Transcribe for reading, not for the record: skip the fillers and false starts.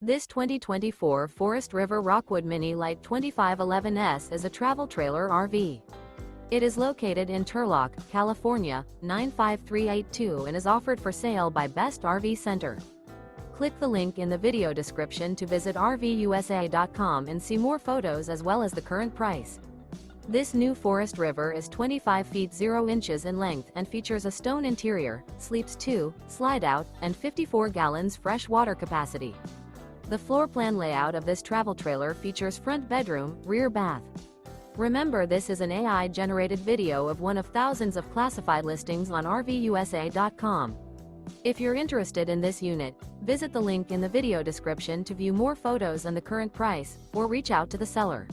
This 2024 Forest River Rockwood Mini Lite 2511S is a travel trailer RV. It is located in Turlock, California, 95382 and is offered for sale by Best RV Center. Click the link in the video description to visit RVUSA.com and see more photos as well as the current price. This new Forest River is 25 feet 0 inches in length and features a stone interior, sleeps 2, slide-out, and 54 gallons fresh water capacity. The floor plan layout of this travel trailer features front bedroom, rear bath. Remember, this is an AI-generated video of one of thousands of classified listings on RVUSA.com. If you're interested in this unit, visit the link in the video description to view more photos and the current price, or reach out to the seller.